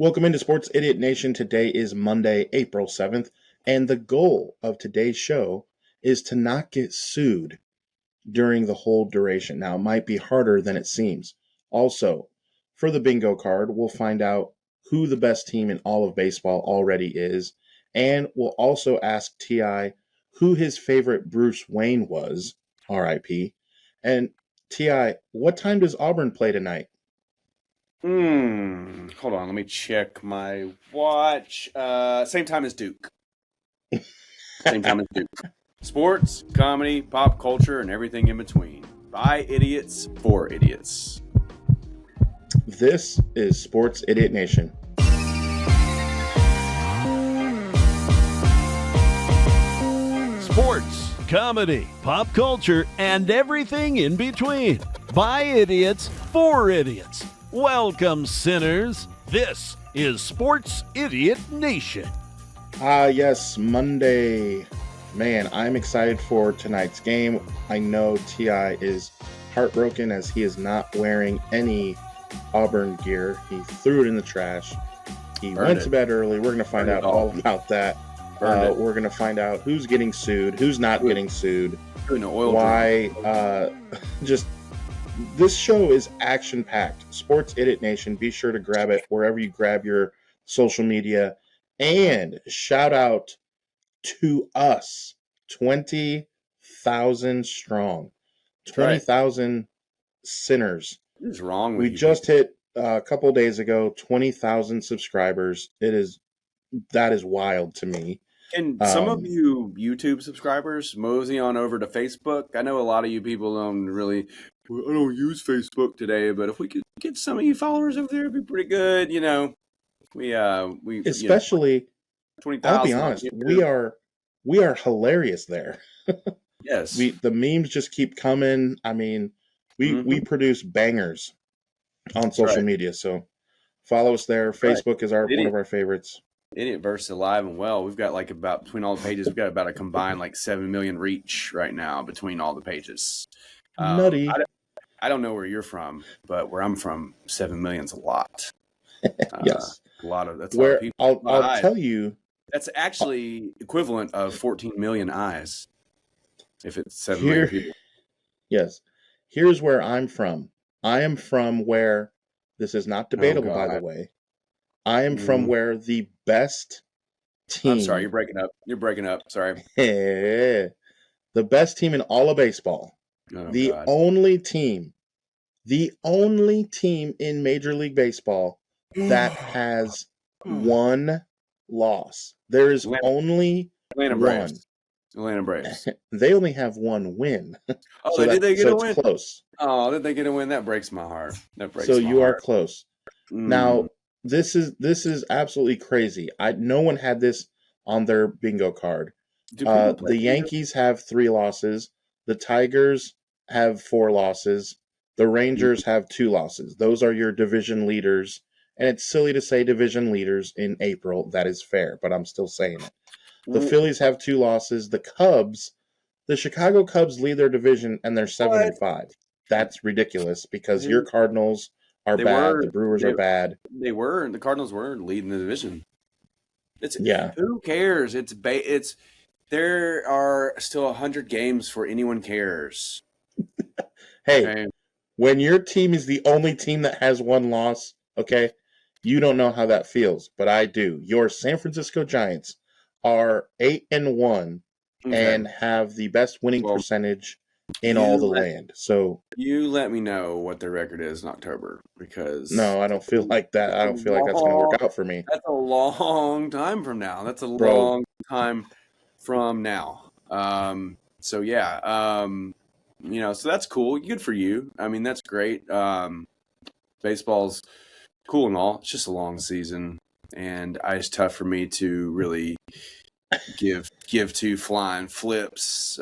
Welcome into Sports Idiot Nation. Today is Monday, April 7th, and the goal of today's show is to not get sued during the whole duration. Now, it might be harder than it seems. Also, for the bingo card, we'll find out who the best team in all of baseball already is, and we'll also ask T.I. who his favorite Bruce Wayne was, R.I.P. And T.I., what time does Auburn play tonight? Hold on, let me check my watch. Same time as Duke. Same time as Duke. Sports, comedy, pop culture, and everything in between. By idiots, for idiots. This is Sports Idiot Nation. Sports, comedy, pop culture, and everything in between. By idiots, for idiots. Welcome, sinners. This is Sports Idiot Nation. Yes, Monday. Man, I'm excited for tonight's game. I know T.I. is heartbroken as he is not wearing any Auburn gear. He threw it in the trash. He went to bed early. We're going to find out all about that. We're going to find out who's getting sued, who's not getting sued, why. This show is action-packed. Sports Idiot Nation, be sure to grab it wherever you grab your social media. And shout out to us, 20,000 strong. 20,000 sinners. What is wrong with you? We just hit a couple days ago 20,000 subscribers. That is wild to me. And some of you YouTube subscribers mosey on over to Facebook. I know a lot of you people don't really. I don't use Facebook today, but if we could get some of you followers over there, it'd be pretty good. You know, we especially. 20,000. I'll be honest. We are hilarious there. Yes. The memes just keep coming. I mean, we produce bangers on social media, so follow us there. Facebook is one of our favorites. Idiot Verse alive and well. We've got between all the pages, we've got about a combined 7 million reach right now between all the pages. Nutty. I don't know where you're from, but where I'm from, 7 million's a lot. Yes, that's a lot of people. I'll tell you, that's actually equivalent of 14 million eyes. If it's 7 million people. Yes, here's where I'm from. I am from where this is not debatable, by the way. I am from where the best team. I'm sorry, you're breaking up. Sorry. The best team in all of baseball. The only team in Major League Baseball that has one loss. There is only one. Atlanta Braves. They only have one win. Oh, did they get a win? Close. Oh, did they get a win? That breaks my heart. You are close. Now, this is absolutely crazy. No one had this on their bingo card. The Yankees have 3 losses. The Tigers have 4 losses. The Rangers have 2 losses. Those are your division leaders. And it's silly to say division leaders in April. That is fair, but I'm still saying it. The Phillies have 2 losses. The Chicago Cubs lead their division, and they're 7-5. That's ridiculous because your Cardinals are bad. The Brewers are bad. The Cardinals were leading the division. Yeah. Who cares? There are still 100 games for anyone cares. Hey, when your team is the only team that has 1 loss, okay, you don't know how that feels, but I do. Your San Francisco Giants are 8-1 and have the best winning percentage in all the land. So you let me know what their record is in October, because no, I don't feel like that. I don't feel like that's going to work out for me. That's a long time from now. Long time from now. So yeah, so that's cool. Good for you. I mean, that's great. Baseball's cool and all. It's just a long season, and it's tough for me to really give 2 flying flips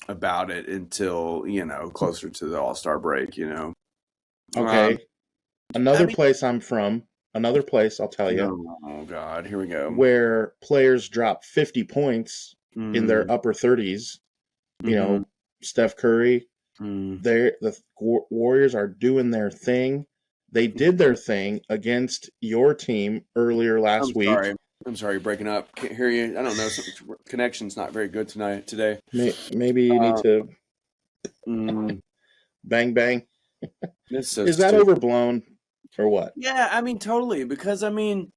about it until closer to the All-Star break. Okay. Another place I'm from. Another place I'll tell you. Oh God, here we go. Where players drop 50 points in their upper 30s. Steph Curry. The Warriors are doing their thing. They did their thing against your team earlier last week. I'm sorry, you're breaking up. Can't hear you. I don't know. Connection's not very good today. Maybe you need to bang bang. Is that overblown or what? Yeah, I mean, totally. Because I mean,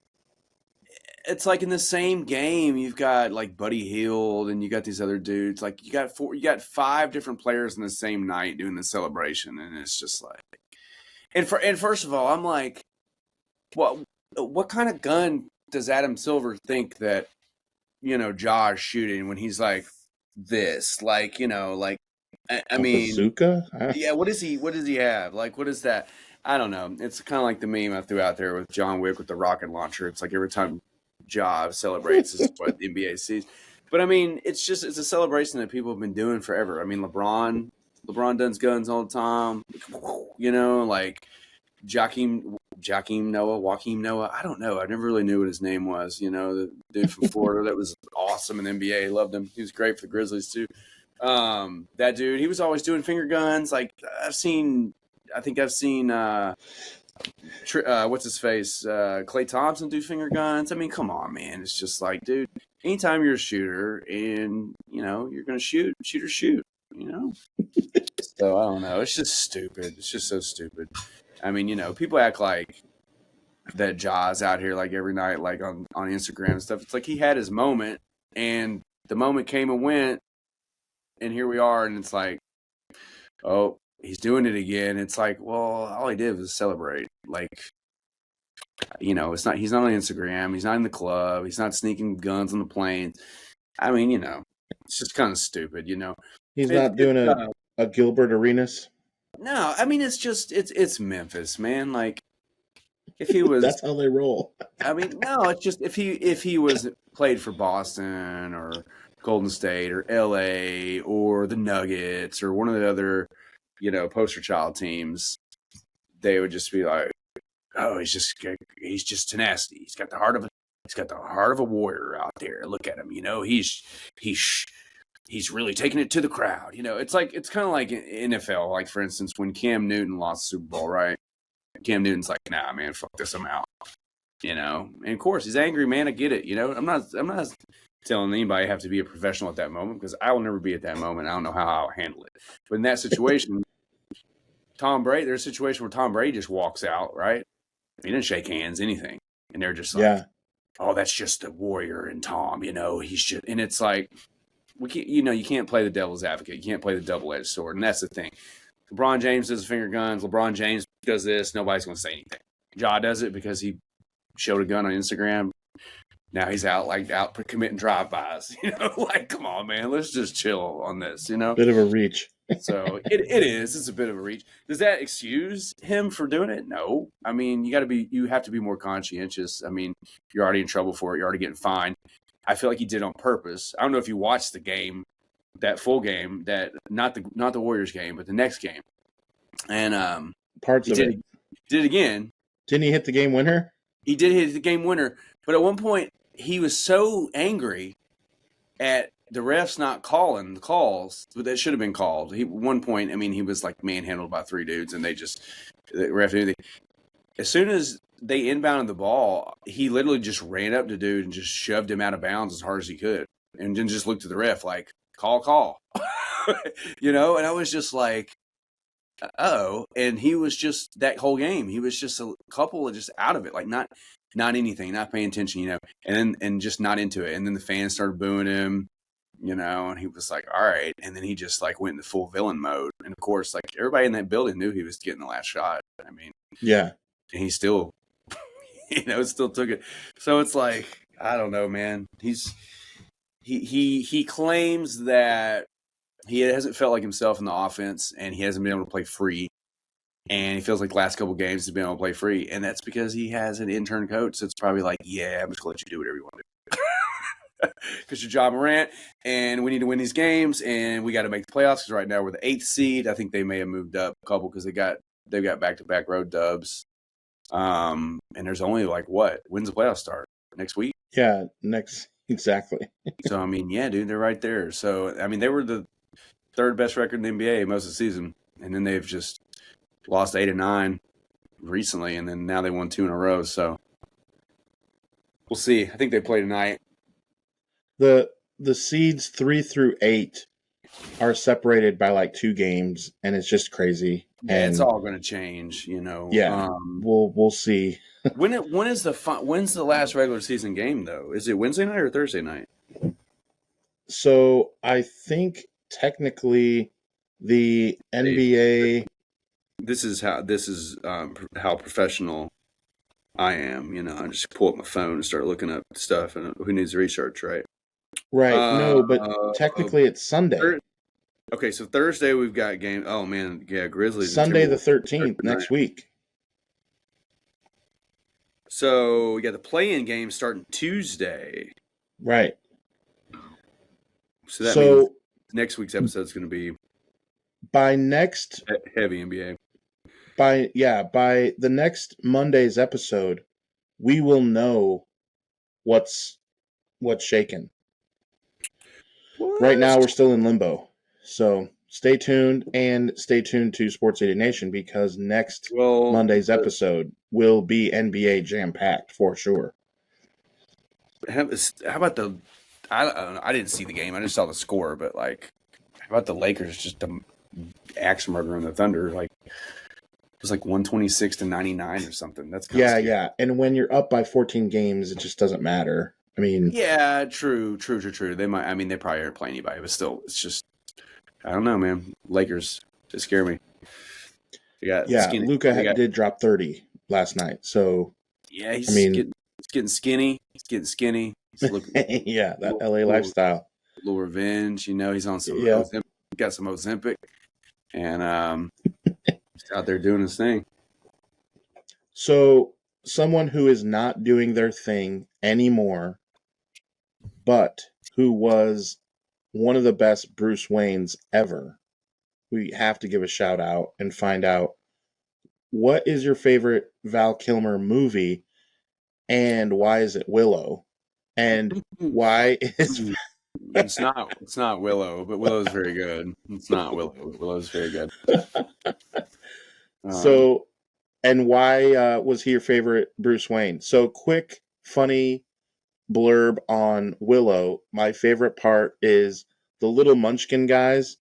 it's like in the same game, you've got like Buddy Hield and you got these other dudes. Like you got 5 different players in the same night doing the celebration, and it's just like, and first of all, I'm like, what kind of gun does Adam Silver think that, you know, Ja is shooting when he's like this, like, you know, like, I mean, bazooka? Yeah, what does he have? Like, what is that? I don't know. It's kind of like the meme I threw out there with John Wick with the rocket launcher. It's like every time Ja celebrates is what the NBA sees. But I mean, it's a celebration that people have been doing forever. I mean, LeBron does guns all the time. You know, like Joakim Noah. I don't know. I never really knew what his name was. You know, the dude from Florida that was awesome in the NBA. Loved him. He was great for the Grizzlies too. That dude, he was always doing finger guns. Like I've seen what's his face, Klay Thompson do finger guns. I mean, come on, man. It's just like, dude, anytime you're a shooter and you know you're gonna shoot, you know. So I don't know. It's just stupid. It's just so stupid. I mean, you know, people act like that Ja's out here like every night, like on Instagram and stuff. It's like he had his moment, and the moment came and went. And here we are, and it's like, oh, he's doing it again. It's like, well, all he did was celebrate. Like, you know, he's not on Instagram. He's not in the club. He's not sneaking guns on the planes. I mean, you know, it's just kind of stupid, you know. He's not doing a Gilbert Arenas. No, I mean, it's Memphis, man. Like, if he was, that's how they roll. I mean, no, it's just if he was played for Boston or Golden State or LA or the Nuggets or one of the other, you know, poster child teams, they would just be like, oh, he's just tenacity. He's got the heart of a warrior out there. Look at him, you know, he's really taking it to the crowd. You know, it's kind of like NFL. Like for instance, when Cam Newton lost the Super Bowl, right? Cam Newton's like, nah, man, fuck this, I'm out. You know, and of course he's angry, man. I get it. You know, I'm not telling anybody have to be a professional at that moment because I will never be at that moment. I don't know how I'll handle it. But in that situation, there's a situation where Tom Brady just walks out, right? He didn't shake hands, anything. And they're just like, oh, that's just the warrior in Tom, you know, he's just, and it's like, you can't play the devil's advocate. You can't play the double-edged sword. And that's the thing. LeBron James does finger guns. LeBron James does this. Nobody's going to say anything. Ja does it because he showed a gun on Instagram. Now he's out committing drive-bys, you know, like, come on, man, let's just chill on this, you know? Bit of a reach. So it is. It's a bit of a reach. Does that excuse him for doing it? No. I mean, you have to be more conscientious. I mean, you're already in trouble for it. You're already getting fined. I feel like he did it on purpose. I don't know if you watched the game, that full game, that not the Warriors game, but the next game. And parts of it. Did it again. Didn't he hit the game winner? He did hit the game winner, but at one point he was so angry at the refs not calling the calls, but that should have been called. At one point, I mean, he was like manhandled by 3 dudes, and the ref did anything. As soon as they inbounded the ball, he literally just ran up to dude and just shoved him out of bounds as hard as he could, and then just looked at the ref like, call, you know. And I was just like, oh, and he was just that whole game. He was just a couple of just out of it, like not anything, not paying attention, you know, and just not into it. And then the fans started booing him, you know, and he was like, all right. And then he just like went into full villain mode. And of course, like everybody in that building knew he was getting the last shot. I mean, yeah. And he still, you know, still took it. So it's like, I don't know, man. He claims that he hasn't felt like himself in the offense, and he hasn't been able to play free. And he feels like the last couple games he's been able to play free. And that's because he has an intern coach that's probably like, yeah, I'm just going to let you do whatever you want to do. Because you're Ja Morant, and we need to win these games, and we got to make the playoffs. Because right now we're the 8th seed. I think they may have moved up a couple because they've got back-to-back road dubs. And there's only like when's the playoffs start? Next week? Yeah, exactly. So, I mean, yeah, dude, they're right there. So, I mean, they were the 3rd best record in the NBA most of the season, and then they've just lost 8 of 9, recently, and then now they won 2 in a row. So we'll see. I think they play tonight. The seeds 3 through 8 are separated by like 2 games, and it's just crazy. Yeah, and it's all going to change, you know. Yeah, we'll see. When's the last regular season game though? Is it Wednesday night or Thursday night? So I think technically the NBA. This is how professional I am. You know, I just pull up my phone and start looking up stuff, and who needs research, right? Right. No, but technically it's Sunday. Okay, so Thursday we've got game. Oh man, yeah, Grizzlies. Sunday the 13th next week. So we got the play-in game starting Tuesday. Right. So that means next week's episode is going to be by next heavy NBA. By the next Monday's episode, we will know what's shaking. What? Right now, we're still in limbo. So stay tuned to Sports Idiot Nation, because next Monday's episode will be NBA jam-packed for sure. How about I didn't see the game. I just saw the score. But, like, how about the Lakers just axe murdering the Thunder? Like, it was like 126-99 or something. That's kind of scary. Yeah. And when you're up by 14 games, it just doesn't matter. I mean, yeah, true. They might. I mean, they probably aren't playing anybody, but still, it's just, I don't know, man. Lakers, they scare me. Luka did drop 30 last night, so yeah, he's getting skinny. He's getting skinny. He's looking, yeah, that LA lifestyle. Little revenge, you know. He's on some. Ozempic, got some Ozempic, and he's out there doing his thing. So, someone who is not doing their thing anymore, but who was one of the best Bruce Waynes ever, we have to give a shout out and find out, what is your favorite Val Kilmer movie, and why is it Willow? And why is it's not Willow, but Willow's very good. It's not Willow. Willow's very good. So, and why was he your favorite Bruce Wayne? So, quick, funny blurb on Willow. My favorite part is the little munchkin guys,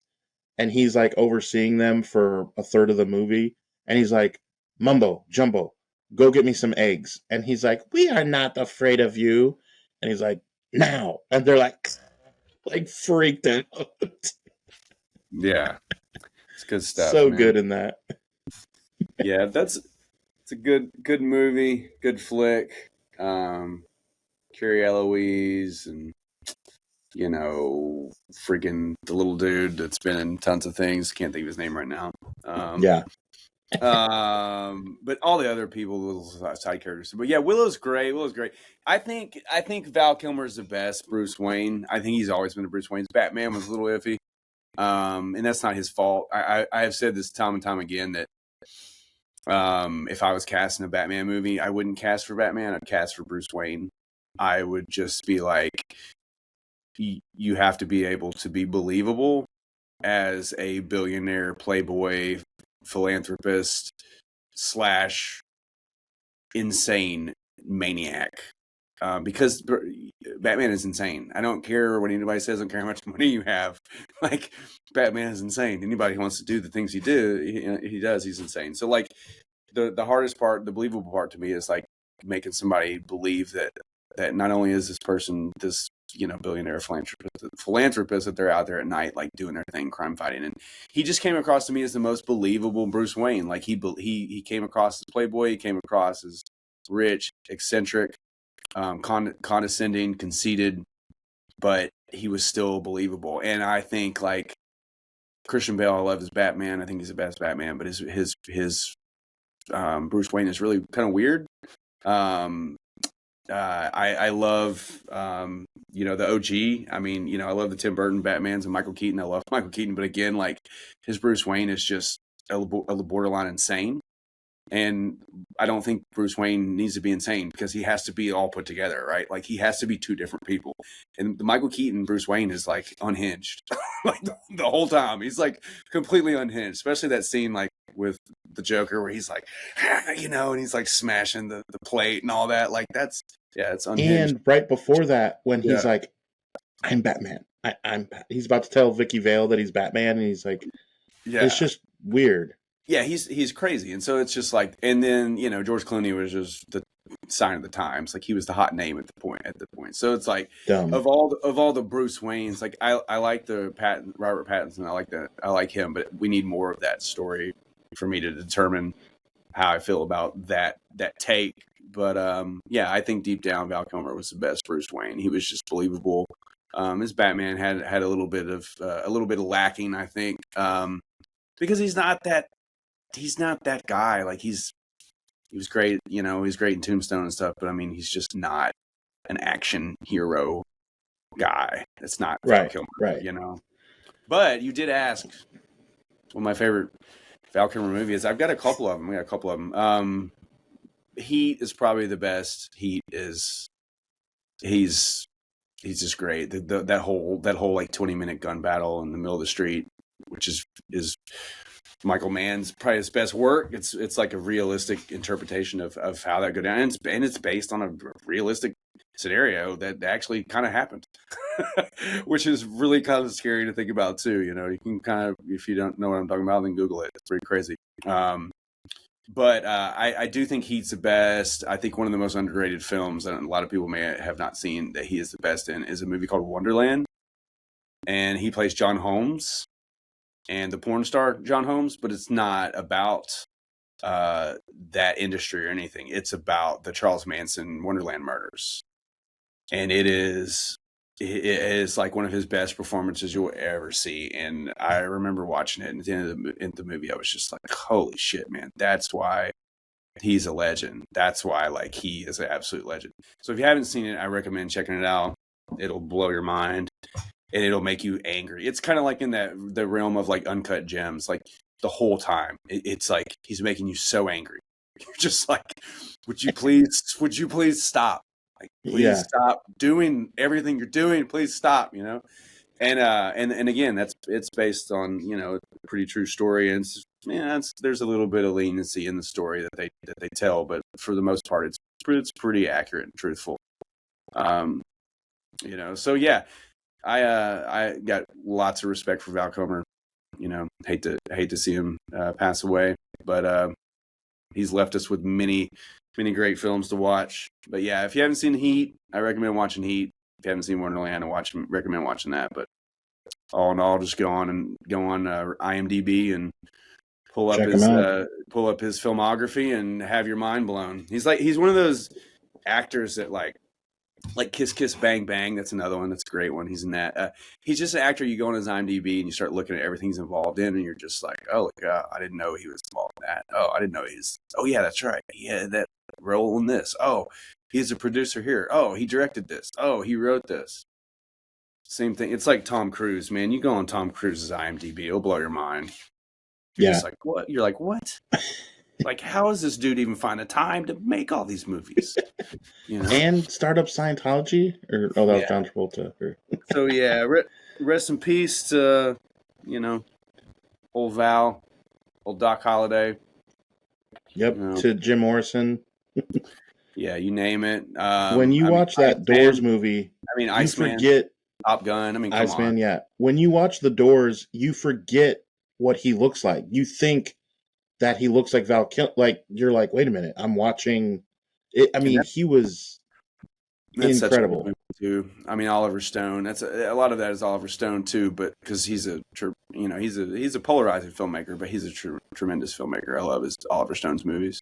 and he's like overseeing them for a third of the movie, and he's like, Mumbo Jumbo, go get me some eggs. And he's like, we are not afraid of you. And he's like, now. And they're like freaked out. Yeah, it's good stuff. So man. Good in that. Yeah, it's a good movie, good flick. Carrie Eloise, and, you know, freaking the little dude that's been in tons of things. Can't think of his name right now. Yeah. But all the other people, little side characters. But yeah, Willow's great. I think Val Kilmer is the best Bruce Wayne. I think he's always been a Bruce Wayne. Batman was a little iffy, and that's not his fault. I have said this time and time again that if I was casting a Batman movie, I wouldn't cast for Batman. I'd cast for Bruce Wayne. I would just be like, you have to be able to be believable as a billionaire playboy philanthropist / insane maniac, because Batman is insane. I don't care what anybody says. I don't care how much money you have. Like, Batman is insane. Anybody who wants to do the things he does, he's insane. So, like, the hardest part, the believable part to me, is like making somebody believe that not only is this person this, you know, billionaire philanthropist, that they're out there at night, like, doing their thing, crime fighting. And he just came across to me as the most believable Bruce Wayne. Like, he came across as playboy, he came across as rich, eccentric, condescending, conceited, but he was still believable. And I think, like, Christian Bale, I love his Batman. I think he's the best Batman, but his Bruce Wayne is really kind of weird. I love, you know, the OG. I mean, you know, I love the Tim Burton Batmans and Michael Keaton. I love Michael Keaton, but again, like, his Bruce Wayne is just a borderline insane. And I don't think Bruce Wayne needs to be insane, because he has to be all put together, right? Like, he has to be two different people. And the Michael Keaton Bruce Wayne is, like, unhinged. Like, the whole time. He's, like, completely unhinged. Especially that scene, like, with the Joker, where he's like, you know, and he's like smashing the plate and all that. Like it's unhinged. And right before that, when he's Yeah. like, I'm Batman. He's about to tell Vicky Vale that he's Batman, and he's like, Yeah. it's just weird. Yeah, he's crazy. And so it's just like, and then, you know, George Clooney was just the sign of the times. Like he was the hot name at the point. So it's like Dumb. of all the Bruce Waynes, like I like the Robert Pattinson. I like him, but we need more of that story for me to determine how I feel about that take. But yeah, I think deep down Val Kilmer was the best Bruce Wayne. He was just believable. His Batman had a little bit of lacking, I think, because he's not that guy. Like he was great, you know, he's great in Tombstone and stuff, but I mean, he's just not an action hero guy. It's not Val Kilmer, right. You know. But you did ask what my favorite Val Kilmer movie is. I've got a couple of them. Heat is probably the best. Heat is he's just great. That whole like 20-minute gun battle in the middle of the street, which is Michael Mann's probably his best work. It's like a realistic interpretation of how that go down, and it's based on a realistic scenario that actually kind of happened, which is really kind of scary to think about too. You know, you can kind of, if you don't know what I'm talking about, then Google it. It's pretty crazy. But I do think Heat's the best. I think one of the most underrated films, and a lot of people may have not seen, that he is the best in, is a movie called Wonderland, and he plays John Holmes, and the porn star John Holmes, but it's not about that industry or anything. It's about the Charles Manson Wonderland murders, and it is like one of his best performances you'll ever see. And I remember watching it, and at the end of the movie, I was just like, "Holy shit, man! That's why he's a legend. That's why like he is an absolute legend." So if you haven't seen it, I recommend checking it out. It'll blow your mind. And it'll make you angry. It's kind of like in the realm of like Uncut Gems, like the whole time. It's like he's making you so angry. You're just like, would you please stop? Like, please stop doing everything you're doing. Please stop, you know? And again, it's based on, you know, a pretty true story. And there's a little bit of leniency in the story that they tell, but for the most part, it's pretty accurate and truthful. You know, so yeah. I got lots of respect for Val Kilmer. You know, hate to see him pass away, but he's left us with many great films to watch. But yeah, if you haven't seen Heat, I recommend watching Heat. If you haven't seen Wonderland, I recommend watching that. But all in all, just go on IMDb and pull up his filmography and have your mind blown. He's one of those actors that like Kiss Kiss Bang Bang. That's another one. That's a great one. He's in that. He's just an actor. You go on his IMDb and you start looking at everything he's involved in, and you're just like, oh God, I didn't know he was involved in that. Oh, I didn't know oh yeah, that's right. He had that role in this. Oh, he's a producer here. Oh, he directed this. Oh, he wrote this. Same thing. It's like Tom Cruise, man. You go on Tom Cruise's IMDb, it'll blow your mind. You're just like, what? You're like, what? Like, how does this dude even find the time to make all these movies? You know? And start up Scientology? That was John Travolta. So, yeah, rest in peace to, you know, old Val, old Doc Holliday. Yep, you know. To Jim Morrison. Yeah, you name it. When you watch that Doors movie, Iceman, forget Top Gun. Come Iceman, on. Yeah. When you watch The Doors, you forget what he looks like. You think that he looks like Val Kilmer. Like, you're like, wait a minute, I'm watching it. I mean, he was incredible. Too. I mean, Oliver Stone. That's a lot of that is Oliver Stone too, but because he's a polarizing filmmaker, but he's a tremendous filmmaker. I love his Oliver Stone's movies.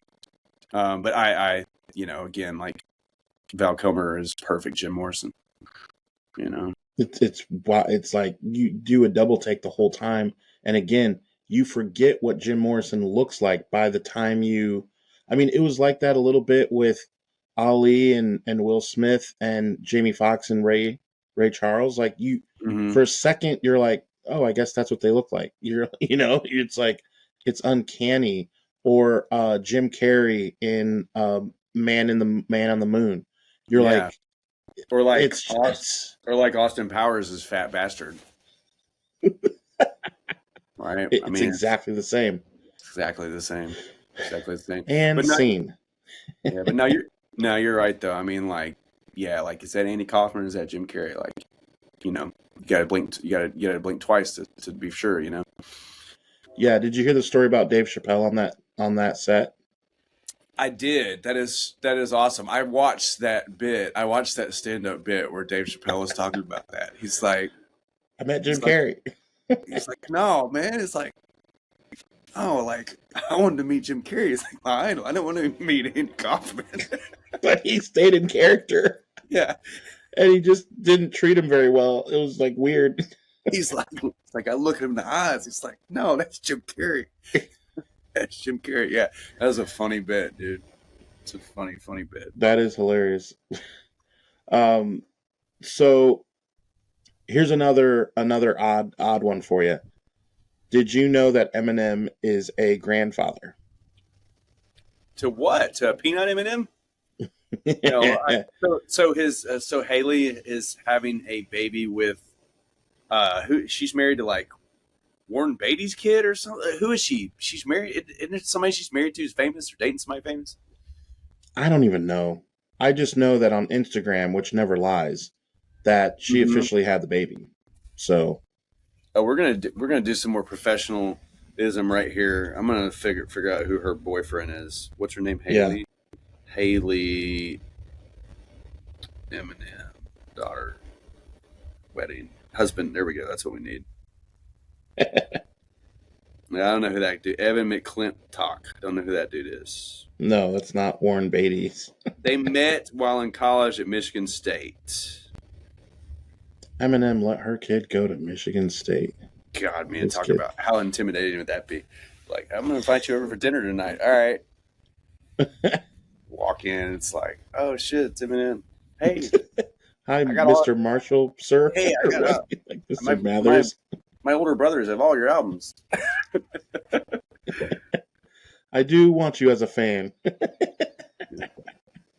But I again, like Val Kilmer is perfect Jim Morrison. You know, it's like you do a double take the whole time, and again, you forget what Jim Morrison looks like by the time it was like that a little bit with Ali and Will Smith and Jamie Foxx and Ray Charles. Like for a second, you're like, oh, I guess that's what they look like. It's like, it's uncanny. Or Jim Carrey in Man on the Moon. You're like, or like Austin Powers' Fat Bastard. Right? It's exactly the same. exactly the same. Exactly the same. And But scene. yeah, but you're right though. I mean, like, yeah, like is that Andy Kaufman or is that Jim Carrey? Like, you gotta blink. You gotta blink twice to be sure. Yeah, did you hear the story about Dave Chappelle on that set? I did. That is awesome. I watched that bit. I watched that stand-up bit where Dave Chappelle was talking about that. He's like, I met Jim Carrey. He's like, no, man. It's like, oh, like I wanted to meet Jim Carrey. He's like, well, I don't want to meet Andy Kaufman. But he stayed in character. Yeah. And he just didn't treat him very well. It was like weird. He's like, it's like I look at him in the eyes. He's like, no, that's Jim Carrey. That's Jim Carrey. Yeah, that was a funny bit, dude. It's a funny bit. That is hilarious. So here's another odd one for you. Did you know that Eminem is a grandfather? To what? To Peanut Eminem? So Haley is having a baby with who? She's married to like Warren Beatty's kid or something. Who is she? She's married. Isn't it somebody she's married to who's famous or dating somebody famous? I don't even know. I just know that on Instagram, which never lies, that she officially had the baby. So, we're gonna do some more professionalism right here. I'm gonna figure out who her boyfriend is. What's her name? Haley. Yeah. Haley Eminem, daughter, wedding, husband. There we go. That's what we need. I don't know who that dude. Evan McClintock. Don't know who that dude is. No, that's not Warren Beatty. They met while in college at Michigan State. Eminem let her kid go to Michigan State. God, man, talk about how intimidating would that be? Like, I'm gonna invite you over for dinner tonight. All right. Walk in, it's like, oh shit, it's Eminem. Hey, hi, Mr. Marshall, sir. Hey, I got like Mr. Mathers. My older brothers have all your albums. I do want you as a fan.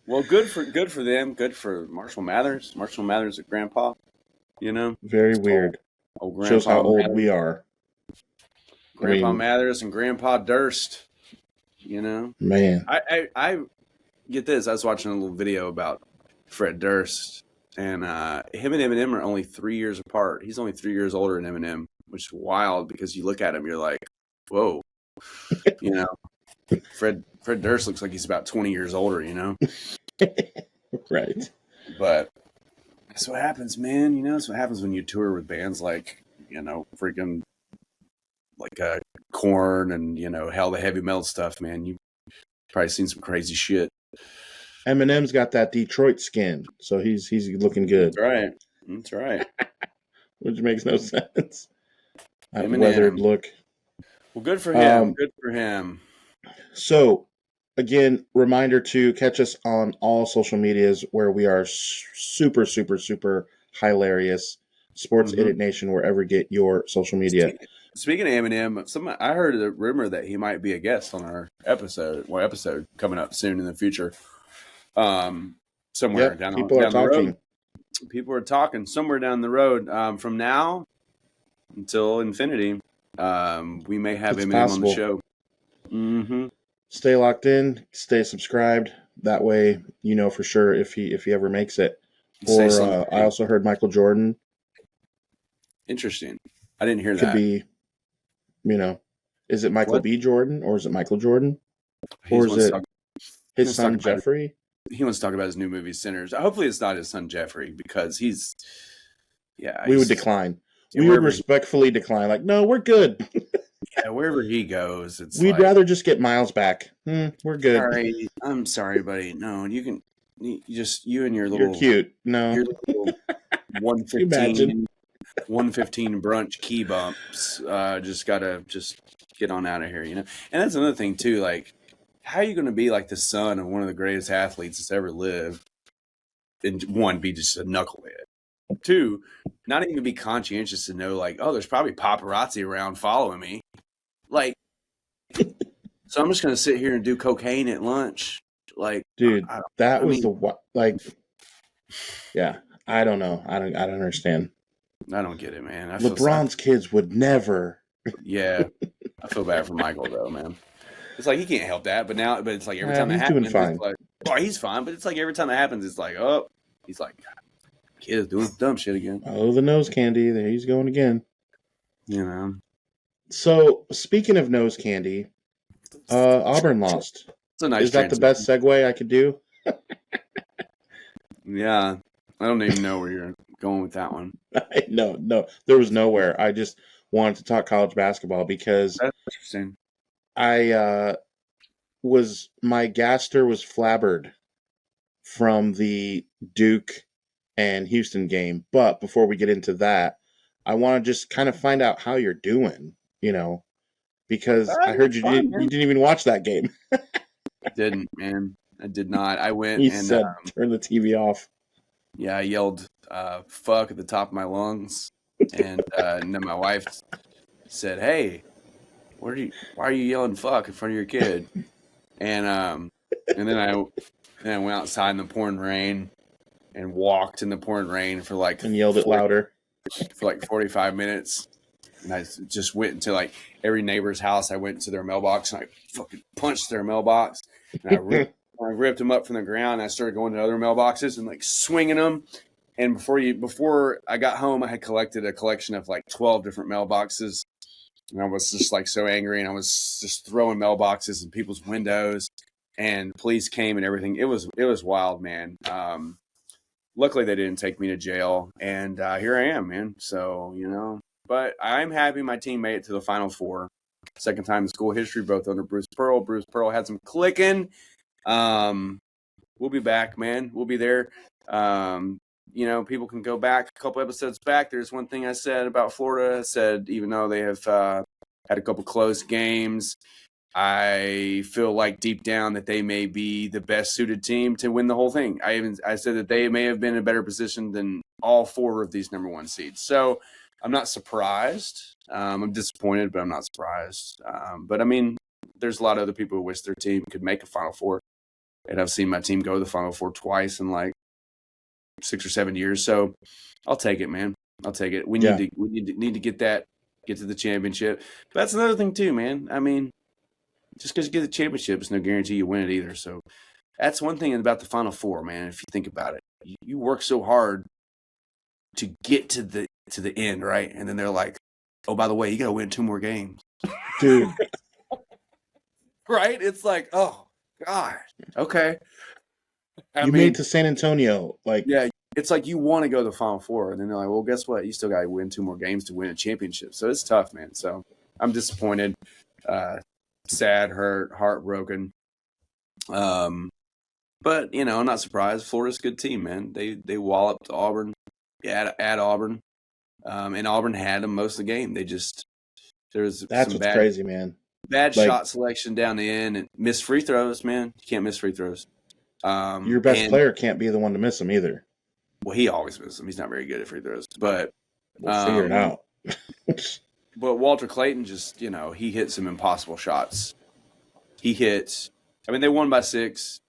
Well, good for them. Good for Marshall Mathers. Marshall Mathers' a grandpa. Very weird. Old shows how old we are. Grandpa Mathers and Grandpa Durst. Man, I get this. I was watching a little video about Fred Durst, and him and Eminem are only 3 years apart. He's only 3 years older than Eminem, which is wild because you look at him, you're like, whoa. Fred Durst looks like he's about 20 years older, Right. But that's what happens, man. That's what happens when you tour with bands like, freaking like Korn and, hell, the heavy metal stuff, man. You've probably seen some crazy shit. Eminem's got that Detroit skin, so he's looking good. That's right. Which makes no sense. That weathered look. Well, good for him. Good for him. So, again, reminder to catch us on all social medias where we are super, super, super hilarious. Sports Idiot Nation, wherever you get your social media. Speaking of Eminem, I heard a rumor that he might be a guest on our episode coming up soon in the future. Somewhere down the road. People are talking somewhere down the road. From now until infinity, we may have Eminem on the show. Mm-hmm. Stay locked in. Stay subscribed. That way, for sure if he ever makes it. Or I also heard Michael Jordan. Interesting. I didn't hear that. Could be, is it Michael B. Jordan or is it Michael Jordan? Or is it his son Jeffrey? He wants to talk about his new movie, Sinners. Hopefully it's not his son Jeffrey because we would decline. We would respectfully decline. Like, no, we're good. Yeah, wherever he goes, we'd rather just get Miles back. We're good. Sorry, I'm sorry, buddy. No, you can. You and your little. You're cute. No, your little 115 brunch key bumps. Just gotta get on out of here, And that's another thing too. Like, how are you going to be like the son of one of the greatest athletes that's ever lived? And one, be just a knucklehead. Two, not even be conscientious to know, like, oh, there's probably paparazzi around following me. Like, so I'm just going to sit here and do cocaine at lunch. Like, dude, yeah, I don't know. I don't understand. I don't get it, man. LeBron's kids would never. Yeah. I feel bad for Michael though, man. It's like he can't help that, but it's like every time it he's happens, doing fine. it's like, oh, he's fine. But it's like every time it happens, it's like, oh, he's like, kid's doing dumb shit again. Oh, the nose candy. There he's going again. You know. So speaking of nose candy, Auburn lost. It's a nice. Is that the best segue I could do? Yeah, I don't even know where you're going with that one. No, there was nowhere. I just wanted to talk college basketball because That's interesting. My gaster was flabbered from the Duke and Houston game. But before we get into that, I want to just kind of find out how you're doing, because I heard you didn't even watch that game. I didn't, man. I did not. I went You and said turn the TV off. Yeah, I yelled fuck at the top of my lungs. And then my wife said, "Hey, why are you yelling fuck in front of your kid?" And then I went outside in the pouring rain and walked in the pouring rain for like and yelled it louder for like 45 minutes. And I just went into like every neighbor's house. I went to their mailbox and I fucking punched their mailbox. And I ripped them up from the ground. And I started going to other mailboxes and like swinging them. And before I got home, I had collected a collection of like 12 different mailboxes. And I was just like so angry, and I was just throwing mailboxes in people's windows. And police came and everything. It was wild, man. Luckily, they didn't take me to jail, and here I am, man. So but I'm happy my team made it to the Final Four. Second time in school history, both under Bruce Pearl. Bruce Pearl had some clicking. We'll be back, man. We'll be there. People can go back a couple episodes back. There's one thing I said about Florida. I said, even though they have had a couple close games, I feel like deep down that they may be the best suited team to win the whole thing. I said that they may have been in a better position than all four of these number one seeds. So I'm not surprised. I'm disappointed, but I'm not surprised. But I mean, there's a lot of other people who wish their team could make a Final Four. And I've seen my team go to the Final Four twice in like 6 or 7 years. So I'll take it, man. I'll take it. We need to get to the championship. But that's another thing too, man. I mean, just because you get the championship, it's no guarantee you win it either. So that's one thing about the Final Four, man. If you think about it, you work so hard to get to the end, right? And then they're like, "Oh, by the way, you got to win 2 more games, dude." Right? It's like, oh God, okay. You made it to San Antonio, like yeah. It's like you want to go to the Final Four, and then they're like, "Well, guess what? You still got to win 2 more games to win a championship." So it's tough, man. So I'm disappointed, sad, hurt, heartbroken. But I'm not surprised. Florida's a good team, man. They walloped Auburn at Auburn, and Auburn had them most of the game. That's what's crazy, man. Bad shot selection down the end and missed free throws, man. You can't miss free throws. Your best player can't be the one to miss them either. Well, he always misses them. He's not very good at free throws, but we'll figure it out. But Walter Clayton just, he hit some impossible shots. They won by 6.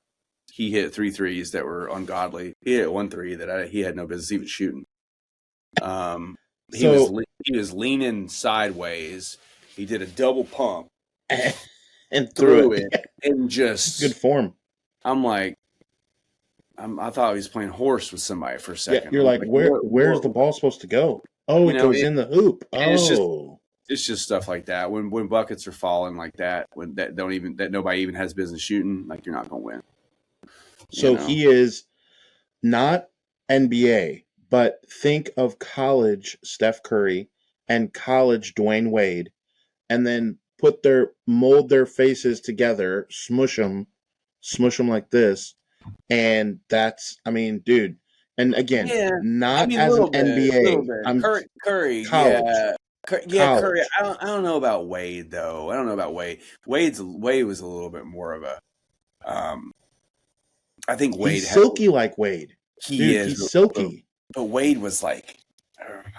He hit 3 threes that were ungodly. He hit 1 3 that he had no business even shooting. He was leaning sideways. He did a double pump and threw it and just good form. I'm like, I thought he was playing horse with somebody for a second. Yeah, you're like, where's the ball supposed to go? Oh, it goes in the hoop. Oh, it's just stuff like that. When buckets are falling like that, that nobody even has business shooting, like you're not going to win. So he is not NBA, but think of college Steph Curry and college Dwayne Wade, and then mold their faces together, smush them like this, and that's, dude. And again, as an NBA, Curry, college. Curry. I don't know about Wade though. I don't know about Wade. Wade was a little bit more of a. I think Wade. He's silky like Wade. He's silky. But Wade was like,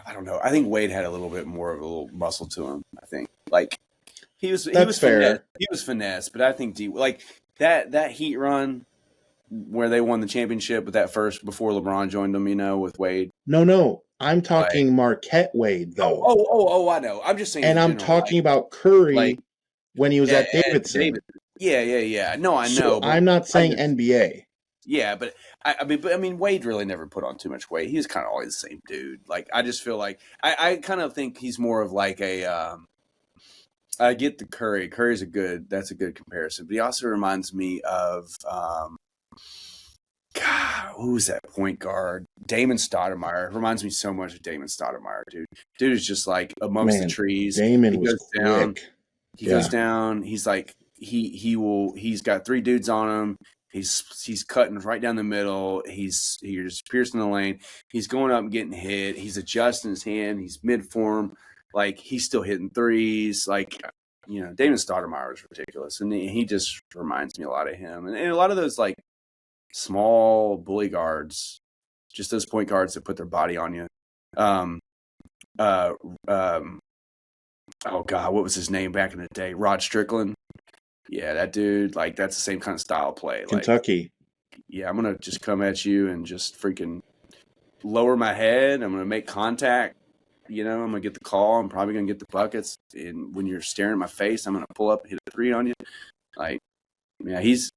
I don't know. I think Wade had a little bit more of a little muscle to him. I think like he was fair. He was finesse, but I think that Heat run where they won the championship with that first before LeBron joined them, with Wade. No. I'm talking Marquette Wade though. I know. I'm just saying. And I'm general, talking about Curry when he was at and Davidson. Yeah. No, I know. So but I'm not saying NBA. Yeah, but I mean, Wade really never put on too much weight. He was kind of always the same dude. Like, I just feel like I kind of think he's more of like a. I get the Curry. Curry's that's a good comparison. But he also reminds me of, God, who's that point guard? Damon Stoudemire. Reminds me so much of Damon Stoudemire, dude. Dude is just like amongst the trees. Damon he was goes quick. down. He goes down. He's like he's got 3 dudes on him. He's cutting right down the middle. He's piercing the lane. He's going up and getting hit. He's adjusting his hand. He's mid form. Like, he's still hitting threes. Like, Damon Stoudemire is ridiculous, and he just reminds me a lot of him. And a lot of those like small bully guards, just those point guards that put their body on you. Oh God, what was his name back in the day? Rod Strickland. Yeah, that dude. Like, that's the same kind of style of play. Kentucky. Like, yeah, I'm gonna just come at you and just freaking lower my head. I'm gonna make contact. I'm gonna get the call. I'm probably gonna get the buckets. And when you're staring at my face, I'm gonna pull up and hit a 3 on you. Like, yeah, he's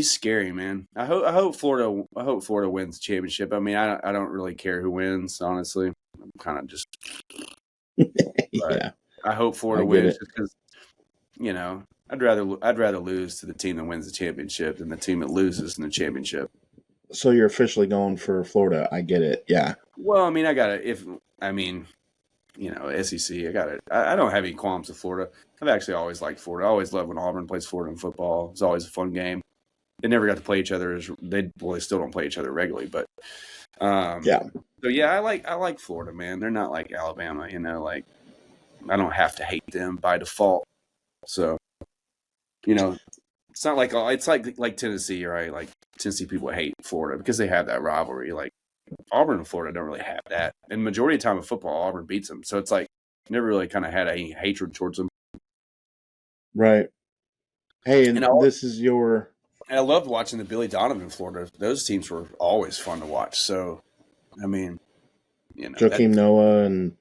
scary, man. I hope Florida wins the championship. I mean, I don't really care who wins, honestly. I'm kind of just Yeah. I hope Florida wins just because, I'd rather lose to the team that wins the championship than the team that loses in the championship. So you're officially going for Florida. I get it. Yeah. Well, I mean, SEC, I got it. I don't have any qualms with Florida. I've actually always liked Florida. I always loved when Auburn plays Florida in football. It's always a fun game. They never got to play each other. They still don't play each other regularly, but yeah. So yeah, I like Florida, man. They're not like Alabama, like I don't have to hate them by default. So, it's not like it's like Tennessee, right? Like, Tennessee people hate Florida because they have that rivalry. Like, Auburn and Florida don't really have that. And majority of the time in football, Auburn beats them. So it's like never really kind of had any hatred towards them. Right. Hey, and this is your. I loved watching the Billy Donovan Florida. Those teams were always fun to watch. So, I mean, Joakim Noah and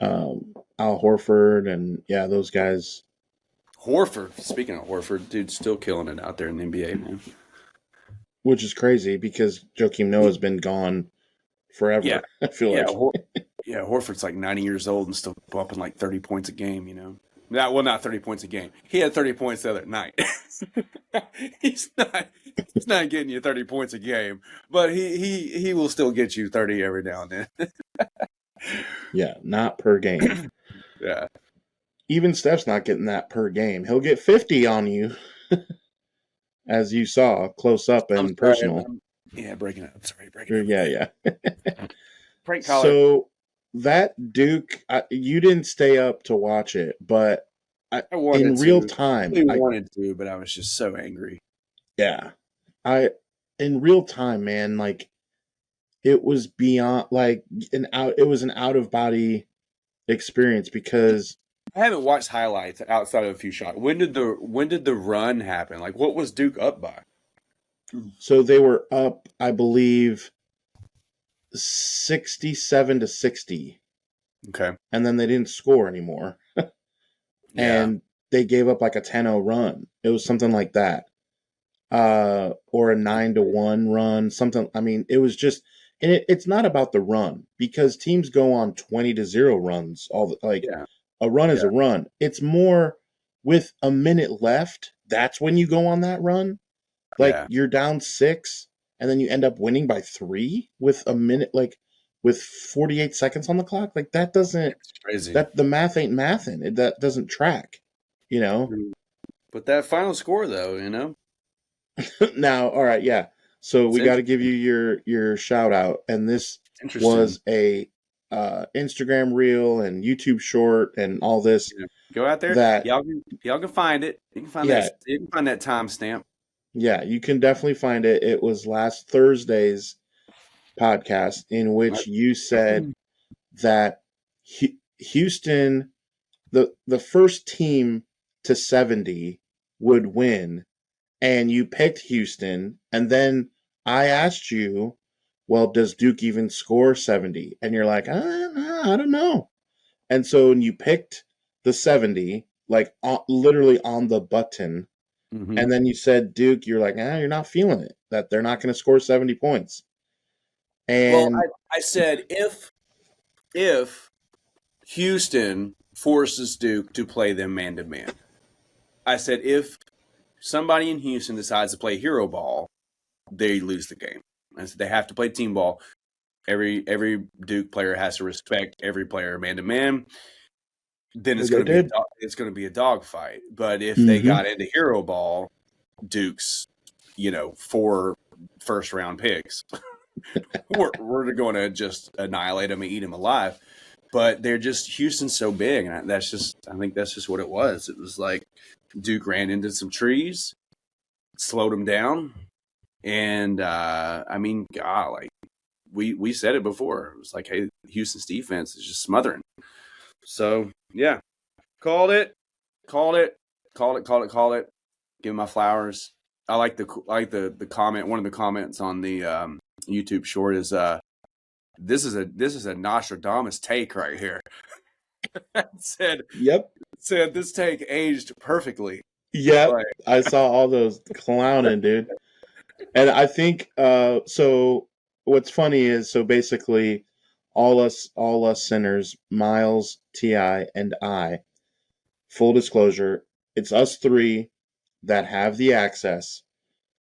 Al Horford and those guys. Horford. Speaking of Horford, dude's still killing it out there in the NBA, man. Which is crazy because Joakim Noah's been gone forever. Yeah. I feel like. Horford's like 90 years old and still bumping like 30 points a game, Not 30 points a game. He had 30 points the other night. He's not getting you 30 points a game, but he will still get you 30 every now and then. Yeah, not per game. Yeah. Even Steph's not getting that per game. He'll get 50 on you, as you saw, close up and personal. Breaking up. Sorry, breaking up. Yeah. Prank collar. So that Duke, you didn't stay up to watch it, but I wanted in real time. I wanted to, but I was just so angry. Yeah. In real time, man, like, it was beyond, like, it was an out-of-body experience because I haven't watched highlights outside of a few shots. When did the run happen? Like, what was Duke up by? So they were up, I believe, 67-60. Okay. And then they didn't score anymore. And they gave up like a 10-0 run. It was something like that. Or a 9-1 run, something. I mean, it was just, and it's not about the run because teams go on 20-0 runs a run is a run. It's more with a minute left. That's when you go on that run. Like, you're down 6 and then you end up winning by 3 with a minute, like with 48 seconds on the clock. Like, that doesn't, it's crazy. That the math ain't mathin'. That doesn't track, But that final score though, Now, all right. Yeah. So we got to give you your shout out. And this was a Instagram reel and YouTube short and all this. Yeah. Go out there. Y'all can find it. You can find that. You can find that timestamp. Yeah, you can definitely find it. It was last Thursday's podcast in which you said that Houston, the first team to 70 would win, and you picked Houston. And then I asked you well, does Duke even score 70? And you're like, I don't know. And so when you picked the 70, like literally on the button, and then you said Duke, you're like, you're not feeling it, that they're not going to score 70 points. And well, I said if Houston forces Duke to play them man-to-man, I said if somebody in Houston decides to play hero ball, they lose the game. I said they have to play team ball. Every Duke player has to respect every player man-to-man. Then it's going to be a dogfight. But if they got into hero ball, Duke's 4 first-round picks, we're going to just annihilate them and eat them alive. But they're just Houston's so big, and I think that's just what it was. It was like Duke ran into some trees, slowed them down, and I mean, God, like we said it before. It was like, hey, Houston's defense is just smothering. So yeah, called it. Give my flowers. I like the comment. One of the comments on the YouTube short is this is a Nostradamus take right here. said this take aged perfectly. Yep, right. I saw all those clowning, dude. And I think so what's funny is, so basically all us sinners, Miles, T.I., and I, full disclosure, it's us three that have the access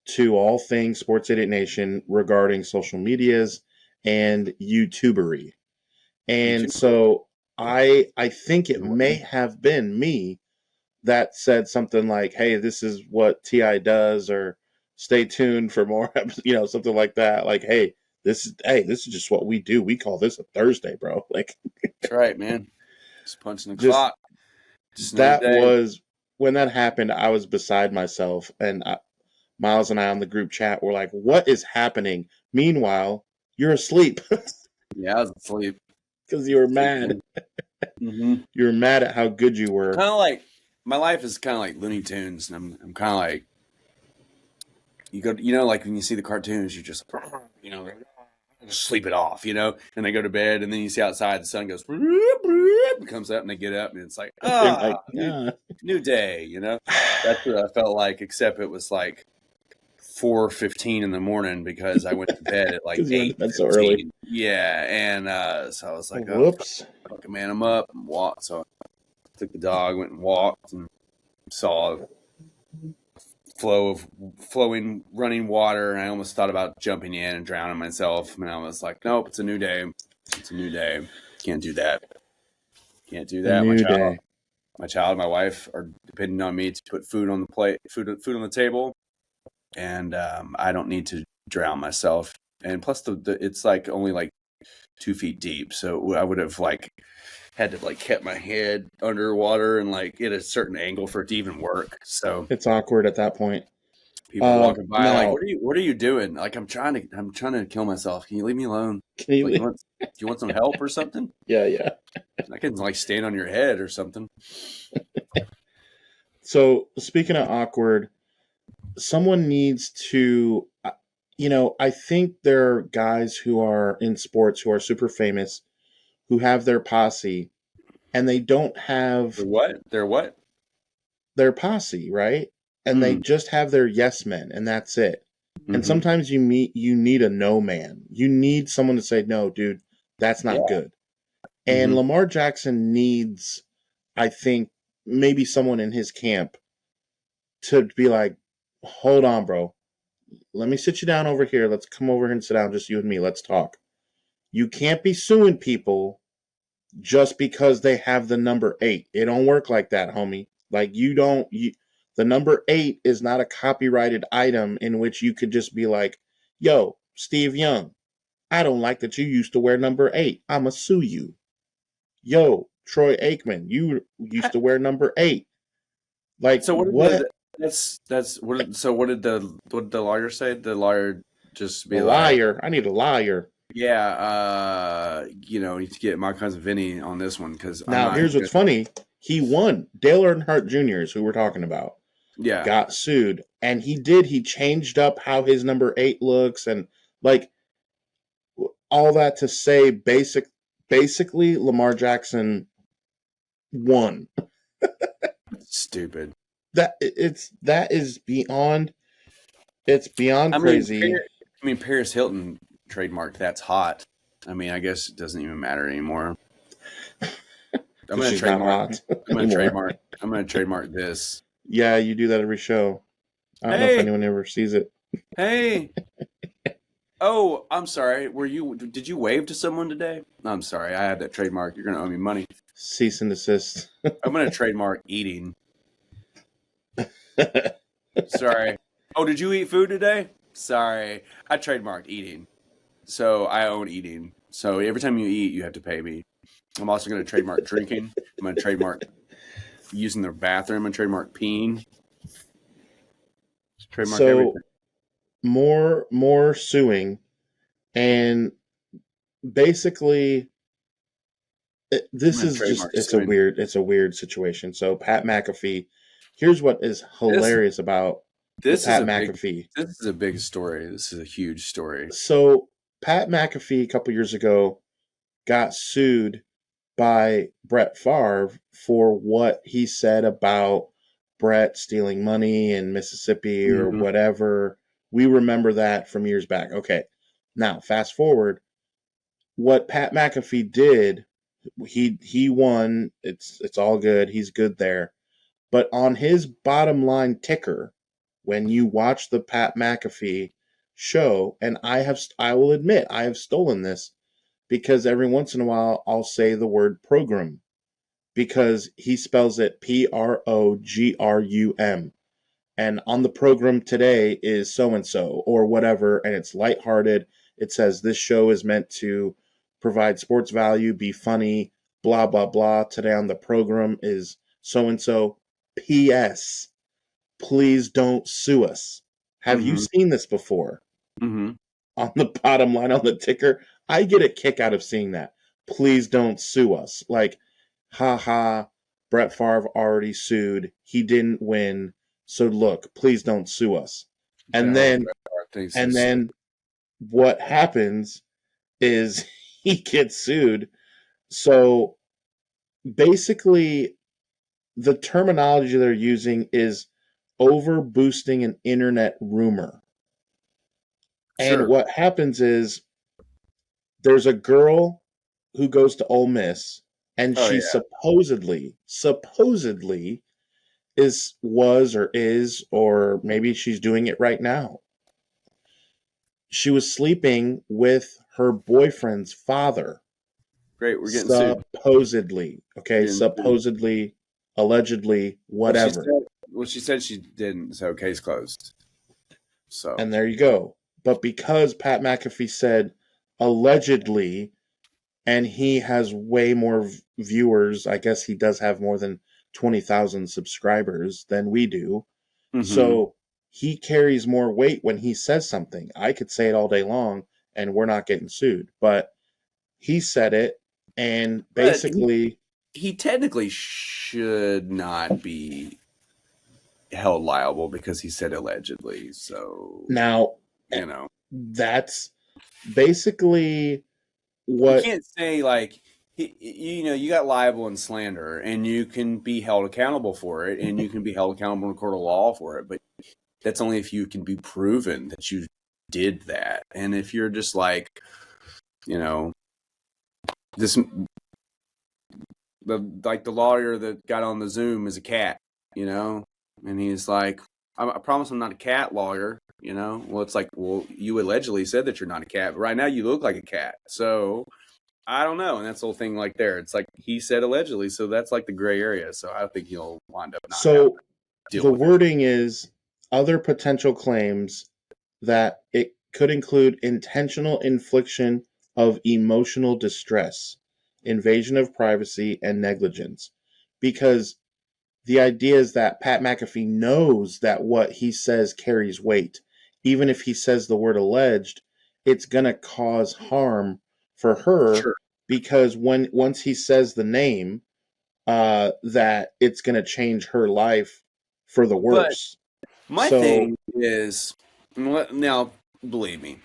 to all things Sports Idiot Nation regarding social medias and YouTubery. And so I think it may have been me that said something like, hey, this is what T.I. does, or stay tuned for more, something like that. Like, hey, this is just what we do. We call this a Thursday, bro. Like, that's right, man. Just punching the clock. That was when that happened. I was beside myself, and Miles and I on the group chat were like, what is happening? Meanwhile, you're asleep. Yeah, I was asleep because you were mad. You were mad at how good you were. Kind of like, my life is kind of like Looney Tunes, and I'm kind of like, like when you see the cartoons, you just sleep it off, and they go to bed, and then you see outside the sun goes, comes up, and they get up, and it's like, new day, That's what I felt like, except it was like 4:15 in the morning because I went to bed at like 8. That's so early. Yeah, and so I was like, whoops, fucking man, I'm up and walked. So I took the dog, went and walked, and saw a flow of running water, and I almost thought about jumping in and drowning myself. And I was like, nope, it's a new day. It's a new day. Can't do that. My child, my wife are depending on me to put food on the plate, food on the table, and I don't need to drown myself. And plus, it's like only like 2 feet deep, so I would have had to kept my head underwater and at a certain angle for it to even work. So it's awkward at that point. People walking by what are you doing? Like, I'm trying to kill myself. Can you leave me alone? Do you want some help or something? Yeah. I can stand on your head or something. So speaking of awkward, someone needs to, I think there are guys who are in sports who are super famous, who have their posse, and they don't have They're what? Their posse, right? And they just have their yes men, and that's it. And sometimes you need a no man. You need someone to say, no, dude, that's not good. And Lamar Jackson needs, I think, maybe someone in his camp to be like, hold on, bro. Let me sit you down over here. Let's come over here and sit down, just you and me. Let's talk. You can't be suing people just because they have the number 8. It don't work like that, homie. Like, the number 8 is not a copyrighted item in which you could just be like, yo, Steve Young, I don't like that you used to wear number 8. I'ma sue you. Yo, Troy Aikman, you used to wear number 8. Like, so what did the lawyer say? The lawyer just be liar. I need a liar. Yeah, need to get my cousin Vinny on this one, because now here's what's funny. He won. Dale Earnhardt Jr. is who we're talking about. Yeah, got sued, and he changed up how his number 8 looks, and all that to say, basically, Lamar Jackson won. Stupid. That is beyond. It's beyond crazy. Paris Hilton trademarked "That's hot." I mean, I guess it doesn't even matter anymore. I'm going to trademark. I'm going to trademark this. Yeah, you do that every show. I don't know if anyone ever sees it. Hey. Oh, I'm sorry. Did you wave to someone today? I'm sorry. I have that trademark. You're going to owe me money. Cease and desist. I'm going to trademark eating. Sorry. Oh, did you eat food today? Sorry. I trademarked eating. So I own eating. So every time you eat, you have to pay me. I'm also going to trademark drinking. I'm going to trademark using the bathroom. I'm going to trademark peeing. Trademark everything. More suing, and basically, this is just it's a weird situation. So Pat McAfee, here's what is hilarious about Pat McAfee. This is a big story. This is a huge story. So Pat McAfee a couple years ago got sued by Brett Favre for what he said about Brett stealing money in Mississippi or whatever. We remember that from years back. Okay. Now, fast forward. What Pat McAfee did, he won. It's all good. He's good there. But on his bottom line ticker, when you watch the Pat McAfee show, and I will admit I have stolen this because every once in a while I'll say the word program because he spells it PROGRUM. And on the program today is so-and-so or whatever, and it's lighthearted. It says this show is meant to provide sports value, be funny, blah, blah, blah. Today on the program is so-and-so. P.S. Please don't sue us. Have you seen this before? On the bottom line on the ticker, I get a kick out of seeing that. Please don't sue us. Like, haha, Brett Favre already sued. He didn't win. So look, please don't sue us. And then what happens is he gets sued. So basically, the terminology they're using is over boosting an internet rumor. And what happens is there's a girl who goes to Ole Miss, and she supposedly was, or maybe she's doing it right now. She was sleeping with her boyfriend's father. Great, we're getting sued. Supposedly, okay, supposedly, allegedly, whatever. She said she didn't, so case closed. So, and there you go. But because Pat McAfee said allegedly, and he has way more viewers, I guess he does have more than 20,000 subscribers than we do. So he carries more weight when he says something. I could say it all day long and we're not getting sued, but he said it, and basically he technically should not be held liable because he said allegedly. So now, that's basically what you can't say, like, you got libel and slander, and you can be held accountable for it, and you can be held accountable in a court of law for it, but that's only if you can be proven that you did that. And if you're just like, the lawyer that got on the Zoom is a cat, and he's like, I promise I'm not a cat, lawyer. Well, it's like, well, you allegedly said that you're not a cat, but right now you look like a cat. So I don't know. And that's the whole thing like there. It's like he said allegedly. So that's like the gray area. So I think he'll wind up not. So the wording is other potential claims that it could include intentional infliction of emotional distress, invasion of privacy, and negligence. Because the idea is that Pat McAfee knows that what he says carries weight. Even if he says the word alleged, it's going to cause harm for her because once he says the name, that it's going to change her life for the worse. But my thing is, now, believe me,